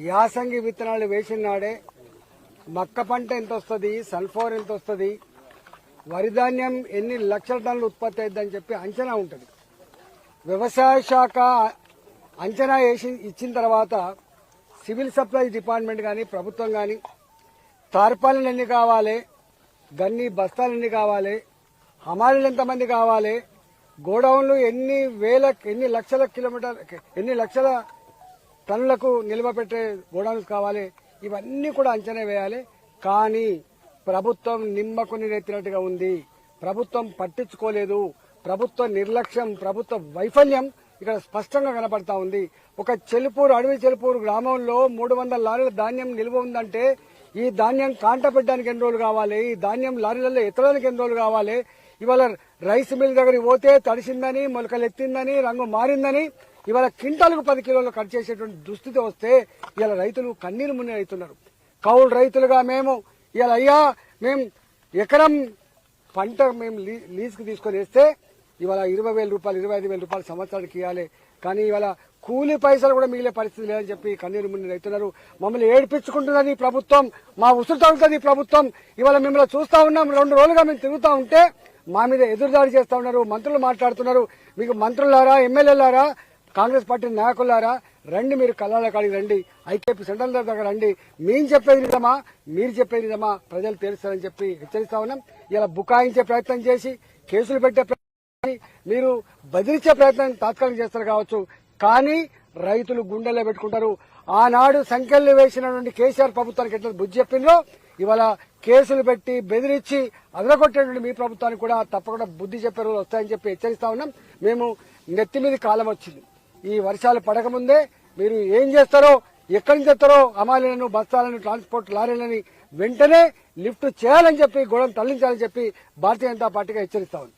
యాసంగి విత్తనాలు వేసిన నాడే మక్క పంట ఎంత వస్తుంది, సన్ఫ్లవర్ ఎంత వస్తుంది, వరి ధాన్యం ఎన్ని లక్షల టన్నులు ఉత్పత్తి అవుతుందని చెప్పి అంచనా ఉంటుంది. వ్యవసాయ శాఖ అంచనా ఇచ్చిన తర్వాత సివిల్ సప్లైస్ డిపార్ట్మెంట్ కానీ ప్రభుత్వం కానీ తార్పాలిన్ ఎన్ని కావాలి, గన్ని బస్తాలు ఎన్ని కావాలి, హమాలీలు ఎంతమంది కావాలి, గోడౌన్లు ఎన్ని లక్షల టన్నులకు నిల్వ పెట్టే గోడౌన్స్ కావాలి, ఇవన్నీ కూడా అంచనా వేయాలి. కానీ ప్రభుత్వం నిమ్మకు నీరెత్తినట్టుగా ఉంది. ప్రభుత్వం పట్టించుకోలేదు. ప్రభుత్వ నిర్లక్ష్యం, ప్రభుత్వ వైఫల్యం ఇక్కడ స్పష్టంగా కనపడతా ఉంది. ఒక అడవి చెలుపూరు గ్రామంలో 300 లారీల ధాన్యం నిల్వ ఉందంటే ఈ ధాన్యం కాంట పెట్టడానికి ఎన్ని రోజులు కావాలి, ఈ ధాన్యం లారీలలో ఎత్తడానికి ఎన్ని రోజులు కావాలి. ఇవాళ రైస్ మిల్ దగ్గరికి పోతే తడిసిందని, మొలకలు ఎత్తిందని, రంగు మారిందని ఇవాళ క్వింటాలకు 10 కిలోలు కట్ చేసేటువంటి దుస్థితి వస్తే ఇవాళ రైతులు కన్నీరు ముని అవుతున్నారు. కౌలు రైతులుగా మేము ఇవాళ మేము ఎకరం పంట మేము లీజుకు తీసుకొని వేస్తే ఇవాళ 20,000 రూపాయలు 25,000 రూపాయలు సంవత్సరానికి ఇవ్వాలి. కానీ ఇవాళ కూలీ పైసలు కూడా మిగిలే పరిస్థితి లేదని చెప్పి కన్నీరు ముని రైతున్నారు. మమ్మల్ని ఏడిపించుకుంటున్నది ఈ ప్రభుత్వం, మా ఉసురు తగ్గుతుంది ఈ ప్రభుత్వం. ఇవాళ మిమ్మల్ని చూస్తా ఉన్నాం, 2 రోజులుగా మేము తిరుగుతూ ఉంటే మా మీద ఎదురుదాడి చేస్తా ఉన్నారు. మంత్రులు మాట్లాడుతున్నారు. మీకు మంత్రులారా, ఎమ్మెల్యేలారా, కాంగ్రెస్ పార్టీ నాయకులారా, రండి, మీరు కళ్ళ కాడికి రండి, ఐకేపీ సెంట్రల్ దగ్గర రండి. మేము చెప్పేది నిజమా, మీరు చెప్పేది నిజమా, ప్రజలు తెలుస్తారని చెప్పి హెచ్చరిస్తా ఉన్నాం. ఇలా బుకాయించే ప్రయత్నం చేసి కేసులు పెట్టే ప్రయత్నం, మీరు బెదిరించే ప్రయత్నం తాత్కాలిక చేస్తారు కావచ్చు, కానీ రైతులు గుండెల్లో పెట్టుకుంటారు. ఆనాడు సంఖ్యలు వేసినటువంటి కేసీఆర్ ప్రభుత్వానికి ఎట్లా బుద్ధి చెప్పిందో ఇవాళ కేసులు పెట్టి బెదిరించి అదరగొట్టేటువంటి మీ ప్రభుత్వానికి కూడా తప్పకుండా బుద్ధి చెప్పే రోజులు వస్తాయని చెప్పి హెచ్చరిస్తా ఉన్నాం. మేము నెత్తి మీద కాలం వచ్చింది. ఈ వర్షాలు పడకముందే మీరు ఏం చేస్తారో, ఎక్కడి నుంచి తెస్తారో హమాలీలను, బస్తాలను, ట్రాన్స్పోర్ట్ లారీలని వెంటనే లిఫ్ట్ చేయాలని చెప్పి, గోడను తరలించాలని చెప్పి భారతీయ జనతా పార్టీగా హెచ్చరిస్తా ఉంది.